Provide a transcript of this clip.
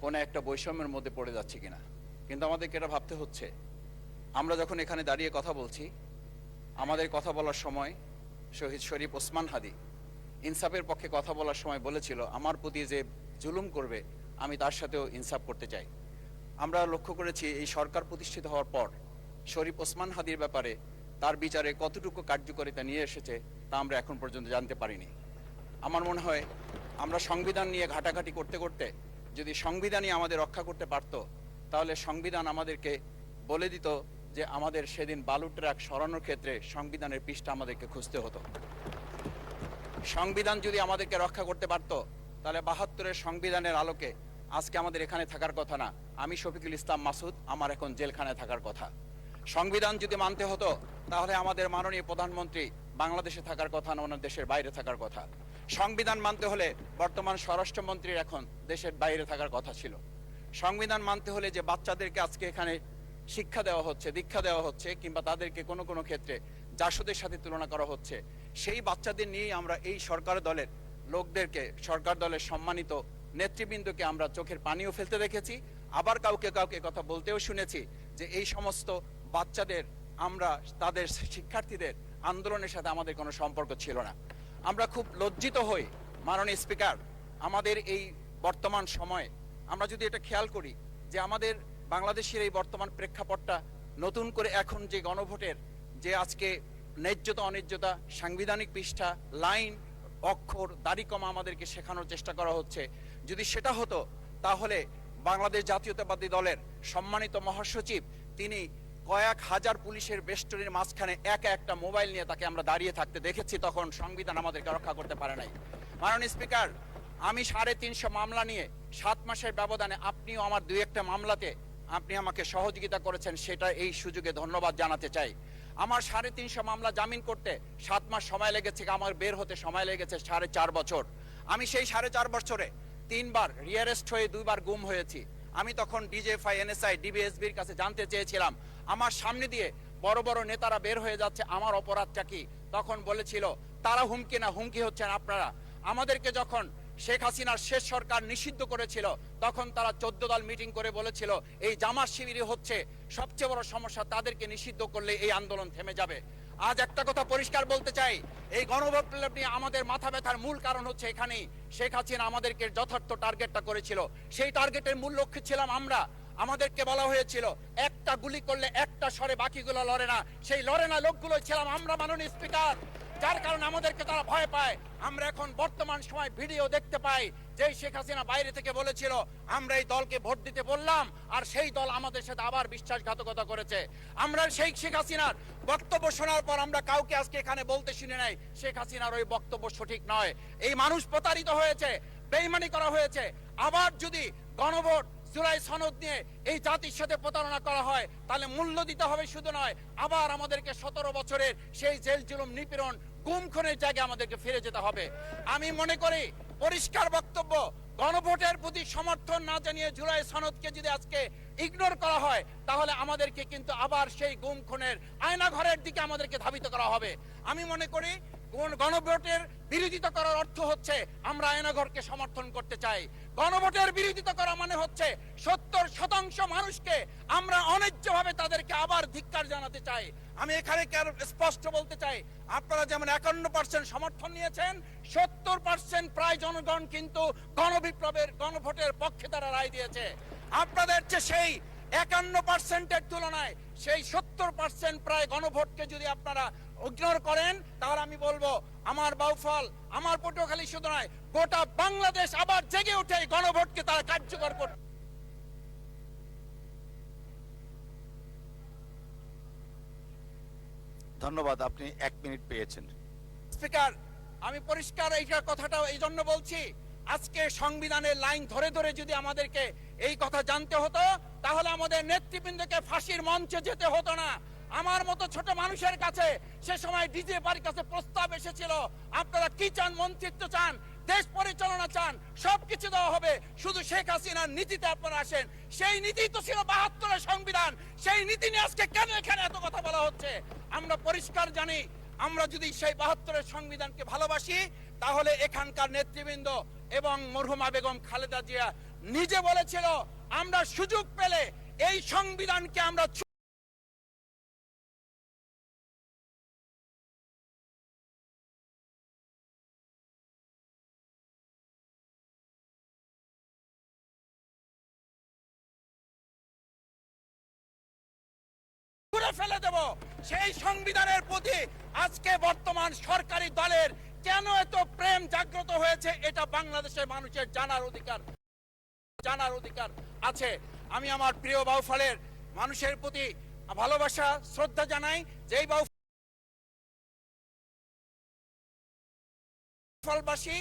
কোনো একটা বৈষম্যের মধ্যে পড়ে যাচ্ছে কিনা। কিন্তু আমাদেরকে এটা ভাবতে হচ্ছে, আমরা যখন এখানে দাঁড়িয়ে কথা বলছি, আমাদের কথা বলার সময় শহীদ শরীফ ওসমান হাদি ইনসাফের পক্ষে কথা বলার সময় বলেছিল, আমার প্রতি যে জুলুম করবে আমি তার সাথেও ইনসাফ করতে চাই। আমরা লক্ষ্য করেছি এই সরকার প্রতিষ্ঠিত হওয়ার পর শরীফ ওসমান হাদির ব্যাপারে তার বিচারে কতটুকু কার্যকারিতা নিয়ে এসেছে তা আমরা এখন পর্যন্ত জানতে পারিনি। আমার মনে হয় আমরা সংবিধান নিয়ে ঘাটাঘাটি করতে করতে যদি সংবিধানই আমাদের রক্ষা করতে পারত, তাহলে সংবিধান আমাদেরকে বলে দিত যে আমাদের সেদিন বালু ট্রাক সরানোর ক্ষেত্রে সংবিধানের পৃষ্ঠা আমাদেরকে খুঁজতে হতো। সংবিধান যদি আমাদেরকে রক্ষা করতে পারত, তাহলে ৭২-এর সংবিধানের আলোকে আজকে আমাদের এখানে থাকার কথা না, আমি শফিকুল ইসলাম মাসুদ আমার এখন জেলখানায় থাকার কথা। সংবিধান যদি মানতে হতো, তাহলে আমাদের মাননীয় প্রধানমন্ত্রী বাংলাদেশে থাকার কথা না, ওনার দেশের বাইরে থাকার কথা। সংবিধান মানতে হলে বর্তমান স্বরাষ্ট্রমন্ত্রীর এখন দেশের বাইরে থাকার কথা ছিল। সংবিধান মানতে হলে যে বাচ্চাদেরকে আজকে এখানে শিক্ষা দেওয়া হচ্ছে, দীক্ষা দেওয়া হচ্ছে, কিংবা তাদেরকে কোনো কোনো ক্ষেত্রে জাসদের সাথে তুলনা করা হচ্ছে, সেই বাচ্চাদের নিয়েই আমরা এই সরকার দলের লোকদেরকে, সরকার দলের সম্মানিত নেতৃবৃন্দকে আমরা চোখের পানিও ফেলতে দেখেছি। আবার কাউকে কাউকে কথা বলতেও শুনেছি যে এই সমস্ত বাচ্চাদের, আমরা তাদের শিক্ষার্থীদের আন্দোলনের সাথে আমাদের কোনো সম্পর্ক ছিল না। আমরা খুব লজ্জিত হই মাননীয় স্পিকার, আমাদের এই বর্তমান সময়ে আমরা যদি এটা খেয়াল করি যে আমাদের বাংলাদেশের এই বর্তমান প্রেক্ষাপটটা নতুন করে এখন যে গণভোটের যে আজকে ন্যায্যতা অন্যায্যতা, সাংবিধানিক পৃষ্ঠা, লাইন, অক্ষর, দাড়িকমা আমাদেরকে শেখানোর চেষ্টা করা হচ্ছে, যদি সেটা হতো তাহলে বাংলাদেশ জাতীয়তাবাদী দলের সম্মানিত মহাসচিব তিনি কয়েক হাজার পুলিশের বেষ্টনীর মাঝখানে একা একটা মোবাইল নিয়ে তাকে আমরা দাঁড়িয়ে থাকতে দেখেছি, তখন সংবিধান আমাদেরকে রক্ষা করতে পারে নাই। মাননীয় স্পিকার, আমি ৩৫০ মামলা নিয়ে ৭ মাসের ব্যবধানে, আপনিও আমার ২-১টা মামলাতে আপনি আমাকে সহযোগিতা করেছেন, সেটা এই সুযোগে ধন্যবাদ জানাতে চাই। আমার ৩৫০ মামলা জামিন করতে ৭ মাস সময় লেগেছে, আমার বের হতে সময় লেগেছে ৪.৫ বছর। আমি সেই ৪.৫ বছরে ৩ বার রিয়ারেস্ট হয়ে 2 বার গুম হয়েছি। আমি তখন ডিজিএফআই, এনএসআই, ডিবিএসবির কাছে জানতে চেয়েছিলাম আমার সামনে দিয়ে বড় বড় নেতারা বের হয়ে যাচ্ছে, আমার অপরাধটা কি? তখন বলেছিল তারা হুমকি না, হুমকি হচ্ছেন আপনারা। আমাদেরকে যখন শেখ হাসিনার শেষ সরকার নিষিদ্ধ করেছিল, তখন তারা 14 দল মিটিং করে বলেছিল এই জামাত শিবিরই হচ্ছে সবচেয়ে বড় সমস্যা, তাদেরকে নিষিদ্ধ করলে এই আন্দোলন থেমে যাবে। আজ একটা কথা পরিষ্কার বলতে চাই, এই গণবিপ্লব নিয়ে আমাদের মাথা ব্যথার মূল কারণ হচ্ছে এখানেই। শেখ হাসিনা আমাদেরকে যথার্থ টার্গেটটা করেছিল, সেই টার্গেটের মূল লক্ষ্য ছিলাম আমরা। আমাদেরকে বলা হয়েছিল একটা গুলি করলে একটা সরে, বাকিগুলো লড়ে না। সেই লড়ে না লোকগুলো ছিলাম আমরা, মাননীয় স্পিকার, যার কারণে আমাদেরকে তারা ভয় পায়। আমরা এখন বর্তমান সময় ভিডিও দেখতে পাই যে শেখ হাসিনা বাইরে থেকে বলেছিল আমরা এই দলকে ভোট দিতে বললাম, আর সেই দল আমাদের সাথে আবার বিশ্বাসঘাতকতা করেছে। আমরা সেই শেখ হাসিনার বক্তব্য শোনার পর আমরা কাউকে আজকে এখানে বলতে শুনে নাই শেখ হাসিনার ওই বক্তব্য সঠিক নয়। এই মানুষ প্রতারিত হয়েছে, বেইমানি করা হয়েছে। আবার যদি গণভোট, জুলাই সনদ নিয়ে এই জাতির সাথে প্রতারণা করা হয়, তাহলে মূল্য দিতে হবে শুধু নয়, আবার আমাদেরকে 17 বছরের সেই জেল জুলুম, নিপীড়ন, গুম খুনের জায়গায় আমাদেরকে ফিরে যেতে হবে। আমি মনে করি পরিষ্কার বক্তব্য, গণভোটের প্রতি সমর্থন না জানিয়ে জুলাই সনদকে যদি আজকে ইগনোর করা হয়, তাহলে আমাদেরকে কিন্তু আবার সেই গুম খুনের আয়নাঘরের দিকে আমাদেরকে ধাবিত করা হবে। আমি মনে করি গণভোটের বিরোধিতা করার অর্থ হচ্ছে আমরা আয়নাঘরকে সমর্থন করতে চাই। গণভোটের বিরোধিতা করা মানে হচ্ছে ৭০% মানুষকে আমরা অন্যায্যভাবে তাদেরকে আবার ধিক্কার জানাতে চাই। আমি এখানে স্পষ্ট বলতে চাই, আপনারা যেমন ৫১% সমর্থন নিয়েছেন, ৭০% প্রায় জনগণ কিন্তু গণবিপ্লবের, গণভোটের পক্ষে তারা রায় দিয়েছে। আপনাদের চেয়ে সেই ৫১%-এর তুলনায় সেই ৭০% প্রায় গণভোটকে যদি আপনারা ইগনোর করেন, তাহলে আমি বলবো আমার বাউফল, আমার পটুয়াখালী শুধু নয়, গোটা বাংলাদেশ আবার জেগে উঠে গণভোটকে তারা কার্যকর করবে। ধন্যবাদ, আপনি 1 মিনিট পেয়েছেন। স্পিকার, আমি পরিষ্কার এইটার কথাটা এই জন্য বলছি, আজকে সংবিধানের লাইন ধরে ধরে যদি আমাদেরকে এই কথা জানতে হতো, তাহলে আমাদের নেতৃবৃন্দকে ফাঁসির মঞ্চে যেতে হতো না। আমার মতো ছোট মানুষের কাছে সে সময় ডিজিএফআইর কাছে প্রস্তাব এসেছিল, আপনারা কি চান? মন্ত্রিত্ব চান, দেশ পরিচালনা চান, সবকিছু দেওয়া হবে, শুধু শেখ হাসিনার নীতিতে আপনারা আসেন। সেই নীতি তো ছিল ৭২-এর সংবিধান, সেই নীতি নিয়ে আজকে কেন এখানে এত কথা বলা হচ্ছে? আমরা পরিষ্কার জানি, আমরা যদি সেই ৭২-এর সংবিধানকে ভালোবাসি, তাহলে এখানকার নেতৃবৃন্দ এবং মরহুমা বেগম খালেদা জিয়া নিজে বলেছিল আমরা সুযোগ পেলে এই সংবিধানকে আমরা ছুঁড়ে ফেলে দেব। সেই সংবিধানের প্রতি আজকে বর্তমান সরকারি দলের কেন এত প্রেম জাগ্রত হয়েছে এটা বাংলাদেশের মানুষের জানার অধিকার আছে। আমি আমার প্রিয় বাউফলের মানুষের প্রতি ভালোবাসা শ্রদ্ধা জানাই। যেই বাউফলবাসী